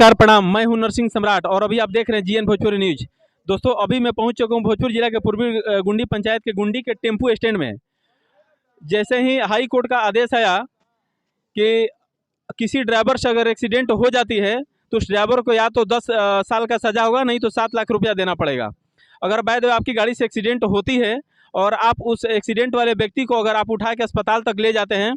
नमस्कार प्रणाम, मैं हूं नरसिंह सम्राट और अभी आप देख रहे हैं जीएन भोजपुरी न्यूज। दोस्तों अभी मैं पहुंच चुका हूं भोजपुर जिला के पूर्वी गुंडी पंचायत के गुंडी के टेम्पू स्टैंड में। जैसे ही हाई कोर्ट का आदेश आया कि किसी ड्राइवर से अगर एक्सीडेंट हो जाती है तो उस ड्राइवर को या तो 10 साल का सजा होगा, नहीं तो 7 लाख रुपया देना पड़ेगा। अगर बाय द वे आपकी गाड़ी से एक्सीडेंट होती है और आप उस एक्सीडेंट वाले व्यक्ति को अगर आप उठा के अस्पताल तक ले जाते हैं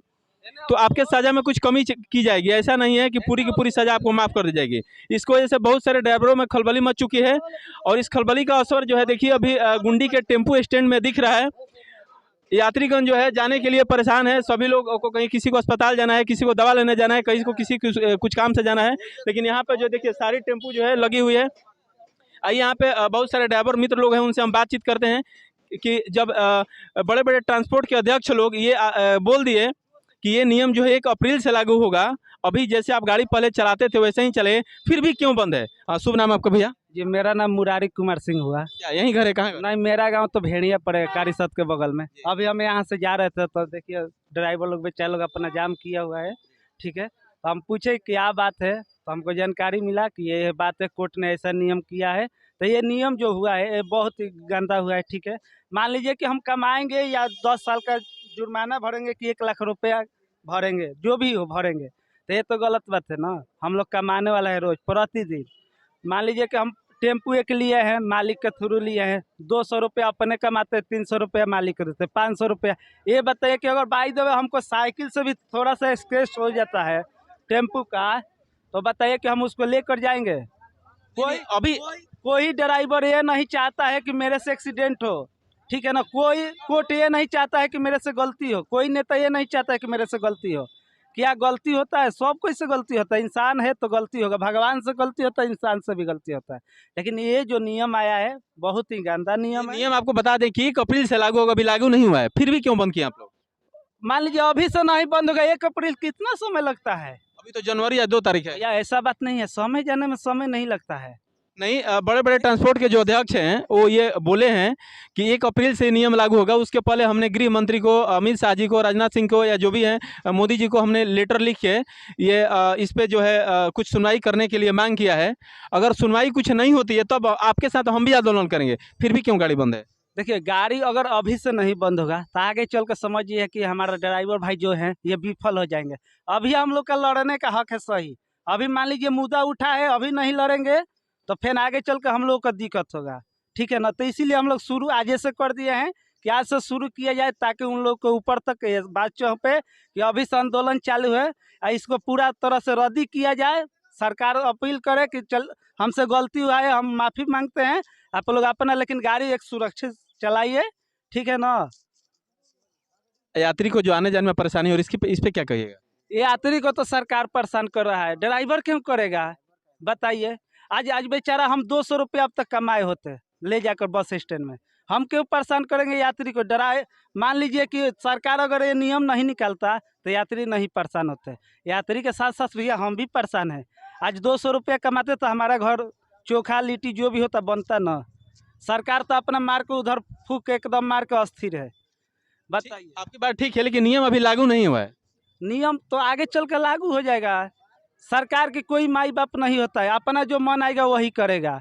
तो आपके सजा में कुछ कमी की जाएगी। ऐसा नहीं है कि पूरी की पूरी सजा आपको माफ कर दी जाएगी। इसकी वजह से बहुत सारे ड्राइवरों में खलबली मच चुकी है और इस खलबली का असर जो है देखिए अभी गुंडी के टेम्पू स्टैंड में दिख रहा है। यात्रीगण जो है जाने के लिए परेशान है। सभी लोग को कहीं किसी को अस्पताल जाना है, किसी को दवा लेने जाना है, कहीं को किसी कुछ काम से जाना है, लेकिन यहाँ पे जो देखिए सारी टेम्पू जो है लगी हुई है। आइए यहाँ पे बहुत सारे ड्राइवर मित्र लोग हैं, उनसे हम बातचीत करते हैं कि जब बड़े बड़े ट्रांसपोर्ट के अध्यक्ष लोग ये बोल दिए कि ये नियम जो है 1 अप्रैल से लागू होगा, अभी जैसे आप गाड़ी पहले चलाते थे वैसे ही चले, फिर भी क्यों बंद है? शुभ नाम आपका भैया? जी, मेरा नाम मुरारी कुमार सिंह हुआ। क्या यही घर है? कहाँ? नहीं, मेरा गांव तो भेड़िया पड़ेगा, कारीसत के बगल में। अभी हम यहाँ से जा रहे थे तो देखिए ड्राइवर लोग बेचारे लोग अपना जाम किया हुआ है। ठीक है, तो हम पूछे क्या बात है तो हमको जानकारी मिला कि ये बात है, कोर्ट ने ऐसा नियम किया है। तो ये नियम जो हुआ है ये बहुत ही गंदा हुआ है। ठीक है, मान लीजिए कि हम कमाएंगे या 10 साल का जुर्माना भरेंगे कि 1 लाख रुपया भरेंगे, जो भी हो भरेंगे, तो ये तो गलत बात है ना। हम लोग कमाने वाला है रोज प्रतिदिन। मान लीजिए कि हम टेम्पू एक लिए हैं, मालिक के थ्रू लिए हैं, 200 रुपया अपने कमाते, 300 रुपया मालिक को देते, 500 रुपया। ये बताइए कि अगर बाई द वे हमको साइकिल से भी थोड़ा सा स्क्रैच हो जाता है टेम्पू का, तो बताइए कि हम उसको लेकर जाएंगे? कोई ड्राइवर ये नहीं चाहता है कि मेरे से एक्सीडेंट हो। ठीक है ना, कोई कोर्ट ये नहीं चाहता है कि मेरे से गलती हो, कोई नेता ये नहीं चाहता है कि मेरे से गलती हो। क्या गलती होता है? सब कोई से गलती होता है, इंसान है तो गलती होगा, भगवान से गलती होता है, इंसान से भी गलती होता है। लेकिन ये जो नियम आया है बहुत ही गंदा नियम है। नियम आपको बता दें कि 1 अप्रैल से लागू होगा, अभी लागू नहीं हुआ है, फिर भी क्यों बंद किया आप लोग? मान लीजिए अभी से नहीं बंद होगा, 1 अप्रैल कितना समय लगता है? अभी तो जनवरी या 2 तारीख है। या ऐसा बात नहीं है, समय जाने में समय नहीं लगता है। नहीं, बड़े बड़े ट्रांसपोर्ट के जो अध्यक्ष हैं वो ये बोले हैं कि 1 अप्रैल से नियम लागू होगा। उसके पहले हमने गृह मंत्री को, अमित शाह जी को, राजनाथ सिंह को या जो भी हैं मोदी जी को हमने लेटर लिख के ये इस पे जो है कुछ सुनवाई करने के लिए मांग किया है। अगर सुनवाई कुछ नहीं होती है तब आपके साथ हम भी आंदोलन करेंगे। फिर भी क्यों गाड़ी बंद है? देखिए, गाड़ी अगर अभी से नहीं बंद होगा तो आगे चल कर समझिए कि हमारा ड्राइवर भाई जो हैं ये विफल हो जाएंगे। अभी हम लोग का लड़ने का हक है सही। अभी मान लीजिए मुद्दा उठा है, अभी नहीं लड़ेंगे तो फिर आगे चल कर हम लोग का दिक्कत होगा। ठीक है ना, तो इसीलिए हम लोग शुरू आज से कर दिए हैं कि आज से शुरू किया जाए ताकि उन लोग को ऊपर तक ये बात चौंपे कि अभी से आंदोलन चालू है और इसको पूरा तरह से रद्दी किया जाए। सरकार अपील करे कि चल हमसे गलती हुआ है, हम माफ़ी मांगते हैं, आप लोग अपना लेकिन गाड़ी एक सुरक्षित चलाइए। ठीक है ना। यात्री को जो आने जाने में परेशानी हो रही है इस पे क्या कहिएगा? यात्री को तो सरकार परेशान कर रहा है, ड्राइवर क्यों करेगा बताइए? आज आज बेचारा हम 200 रुपये अब तक कमाए होते ले जाकर बस स्टैंड में, हम क्यों परेशान करेंगे यात्री को? मान लीजिए कि सरकार अगर ये नियम नहीं निकालता तो यात्री नहीं परेशान होते। यात्री के साथ साथ भैया हम भी परेशान हैं। आज 200 रुपया कमाते तो हमारा घर चोखा लिट्टी जो भी होता बनता ना। सरकार तो अपना मार को उधर फूक एकदम मार के अस्थिर है। बताइए। आपकी बात ठीक है, लेकिन नियम अभी लागू नहीं हुआ है। नियम तो आगे चल कर लागू हो जाएगा। सरकार की कोई माई बाप नहीं होता है, अपना जो मन आएगा वही करेगा।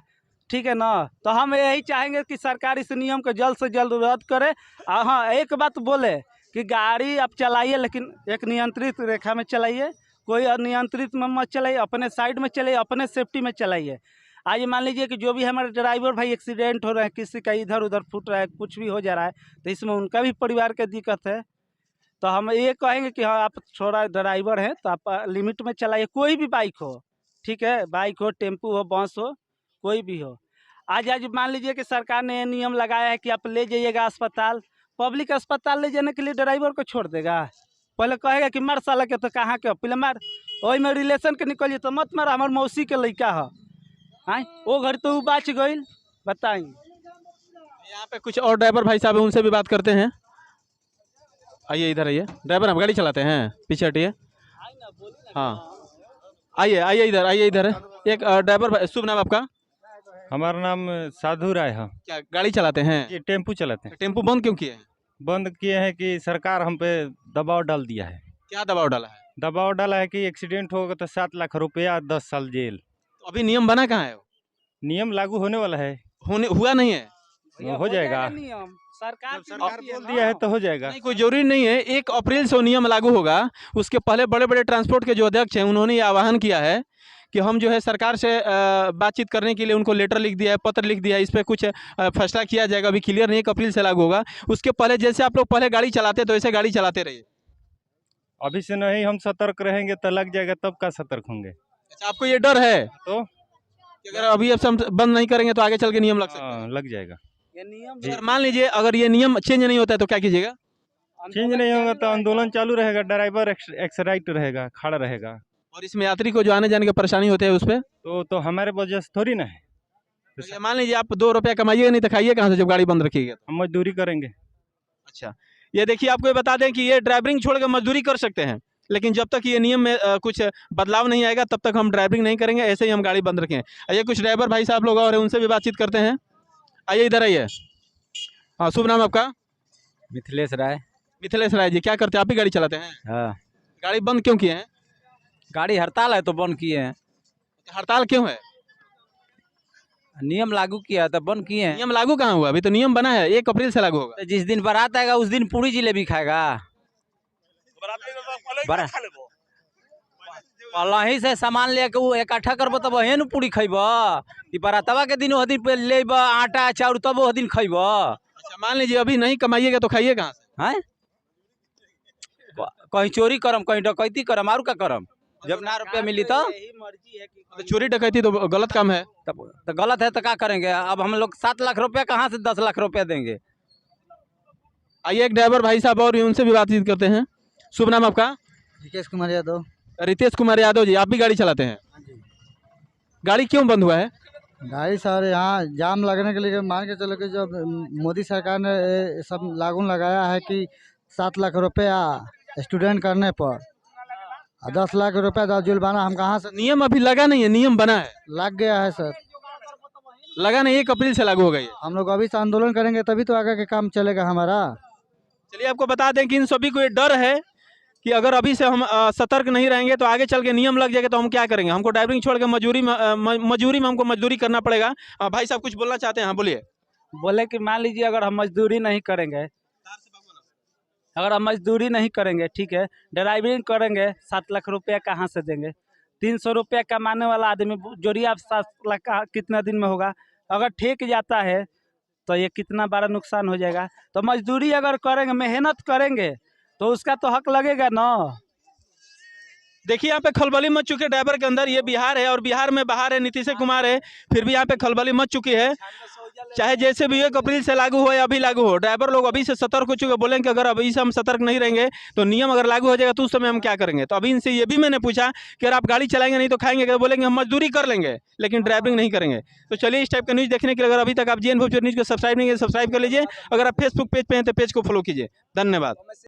ठीक है ना, तो हम यही चाहेंगे कि सरकार इस नियम को जल्द से जल्द रद्द करे। हाँ, एक बात बोले कि गाड़ी आप चलाइए लेकिन एक नियंत्रित रेखा में चलाइए, कोई अनियंत्रित में मत चलाइए, अपने साइड में चलाइए, अपने सेफ्टी में चलाइए। आज मान लीजिए कि जो भी हमारे ड्राइवर भाई एक्सीडेंट हो रहे हैं, किसी का इधर उधर फूट रहा है, कुछ भी हो जा रहा है, तो इसमें उनका भी परिवार का दिक्कत है। तो हम ये कहेंगे कि हाँ, आप थोड़ा ड्राइवर हैं तो आप लिमिट में चलाइए, कोई भी बाइक हो। ठीक है, बाइक हो, टेम्पू हो, बस हो, कोई भी हो। आज आज मान लीजिए कि सरकार ने ये नियम लगाया है कि आप ले जाइएगा अस्पताल, पब्लिक अस्पताल ले जाने के लिए ड्राइवर को छोड़ देगा? पहले कहेगा कि मार साला के, तो कहाँ के पहले मार, वही में रिलेशन के निकलिए तो मत मार, हमारे मौसी के लड़का है। हाँ, वो घर तो बच गई। बताइए। यहाँ पे कुछ और ड्राइवर भाई साहब हैं, उनसे भी बात करते हैं। आइए इधर आइए। ड्राइवर हम गाड़ी चलाते हैं, पीछे हटिए। हाँ, आइए आइए इधर, आइए इधर। एक ड्राइवर भाई, शुभ नाम आपका? हमारा नाम साधु राय है। क्या गाड़ी चलाते हैं? ये टेम्पू चलाते हैं। टेम्पू बंद क्यों किए हैं? बंद किए हैं कि सरकार हम पे दबाव डाल दिया है। क्या दबाव डाला है? दबाव डाला है कि एक्सीडेंट होगा तो 7 लाख रुपया, 10 साल जेल। अभी नियम बना कहाँ है? नियम लागू होने वाला है, होने हुआ नहीं है। हो जाएगा। नियम सरकार की सरकार नीति है बोल ना। दिया है तो हो जाएगा। नहीं, कोई जरूरी नहीं है 1 अप्रैल से वो नियम लागू होगा। उसके पहले बड़े बड़े ट्रांसपोर्ट के जो अध्यक्ष हैं उन्होंने ये आह्वान किया है कि हम जो है सरकार से बातचीत करने के लिए उनको लेटर लिख दिया है, पत्र लिख दिया है, इस पर कुछ फैसला किया जाएगा। अभी क्लियर नहीं 1 अप्रैल से लागू होगा। उसके पहले जैसे आप लोग पहले गाड़ी चलाते तो ऐसे गाड़ी चलाते रहिए। अभी से नहीं हम सतर्क रहेंगे तो लग जाएगा, तब का सतर्क होंगे। अच्छा, आपको ये डर है तो कि अगर अभी अब से हम बंद नहीं करेंगे तो आगे चल के नियम लग सकते हैं? हाँ, लग जाएगा। ये नियम अगर मान लीजिए अगर ये नियम चेंज नहीं होता है तो क्या कीजिएगा? चेंज नहीं होगा तो आंदोलन चालू रहेगा, ड्राइवर एक्सराइट रहेगा, खड़ा रहेगा। और इसमें यात्री को जो आने जाने की परेशानी होती है उस पर तो हमारे वजह से थोड़ी ना है, तो मान लीजिए आप 2 रुपया कमाइएगा नहीं तो खाइए कहाँ से जब गाड़ी बंद रखिएगा? हम मजदूरी करेंगे। अच्छा, ये देखिए आपको ये बता दें कि ये ड्राइविंग छोड़ के मजदूरी कर सकते हैं, लेकिन जब तक ये नियम में कुछ बदलाव नहीं आएगा तब तक हम ड्राइविंग नहीं करेंगे, ऐसे ही हम गाड़ी बंद रखेंगे। आइए कुछ ड्राइवर भाई साहब लोग और हैं, उनसे भी बातचीत करते हैं। आइए इधर आइए। हाँ, शुभ नाम आपका? मिथिलेश राय। मिथिलेश राय जी, क्या करते हैं? आप ही गाड़ी चलाते हैं? हाँ, गाड़ी बंद क्यों किए हैं? गाड़ी हड़ताल है तो बंद किए हैं। हड़ताल क्यों है? नियम लागू किया तो बंद किए हैं। नियम लागू कहाँ हुआ? अभी तो नियम बना है 1 अप्रैल से लागू होगा। तो जिस दिन बारात आएगा उस दिन पूरी जिलेबी खाएगा। पहले से सामान लेके वो इकट्ठा करबो तब वही न पूरी खैब। बारातवा के दिन वो दिन पे ले आटा चाउर तब वो दिन खैब। अच्छा, मान लीजिए अभी नहीं कमाइएगा तो खाइए कहाँ से? हैं? कहीं चोरी करम, कहीं डकैती करम, और का करम? जब ना रुपया मिली तो यही मर्जी है कि तो चोरी डकैती तो गलत काम है। तब तो गलत है तो क्या करेंगे? अब हम लोग 7 लाख रुपया कहाँ से 10 लाख रुपया देंगे? आइए एक ड्राइवर भाई साहब और उनसे भी बातचीत करते हैं। शुभ नाम आपका? रिकेश कुमार यादव। रितेश कुमार यादव जी, आप भी गाड़ी चलाते हैं? गाड़ी क्यों बंद हुआ है? गाड़ी सर यहाँ जाम लगने के लिए मान के चलो कि जब मोदी सरकार ने ये सब लागू लगाया है कि 7 लाख रुपया स्टूडेंट करने पर और 10 लाख रुपया जुर्माना, हम कहाँ से नियम अभी लगा नहीं है, नियम बना है। लग गया है सर। लगा नहीं, 1 अप्रैल से लागू हो गई है। हम लोग अभी से आंदोलन करेंगे तभी तो आगे के काम चलेगा हमारा। चलिए आपको बता दें कि इन सभी को ये डर है कि अगर अभी से हम सतर्क नहीं रहेंगे तो आगे चल के नियम लग जाएगा तो हम क्या करेंगे? हमको ड्राइविंग छोड़ के मजदूरी में हमको मजदूरी करना पड़ेगा। भाई साहब कुछ बोलना चाहते हैं? हाँ बोलिए। बोले कि मान लीजिए अगर हम मजदूरी नहीं करेंगे, ठीक है, ड्राइविंग करेंगे 7 लाख रुपया कहाँ से देंगे? 300 रुपया कमाने वाला आदमी जोड़िए आप 7 लाख का कितना दिन में होगा? अगर ठेक जाता है तो ये कितना बड़ा नुकसान हो जाएगा। तो मजदूरी अगर करेंगे, मेहनत करेंगे तो उसका तो हक लगेगा ना। देखिए यहाँ पे खलबली मच चुकी है ड्राइवर के अंदर। ये बिहार है और बिहार में बाहर है नीतीश कुमार है, फिर भी यहाँ पे खलबली मच चुकी है। चाहे जैसे भी 1 अप्रैल से लागू हो या अभी लागू हो, ड्राइवर लोग अभी से सतर्क हो चुके, बोलेंगे अगर अभी से हम सतर्क नहीं रहेंगे तो नियम अगर लागू हो जाएगा तो उस समय हम क्या करेंगे? तो अभी इनसे ये भी मैंने पूछा कि अगर आप गाड़ी चलाएंगे नहीं तो खाएंगे, तो बोलेंगे हम मजदूरी कर लेंगे लेकिन ड्राइविंग नहीं करेंगे। तो चलिए इस टाइप का न्यूज़ देखने के लिए अगर अभी तक आप जीएन भोजपुरी न्यूज़ को सब्सक्राइब नहीं किए सब्सक्राइब कर लीजिए। अगर आप फेसबुक पेज पे हैं तो पेज को फॉलो कीजिए। धन्यवाद।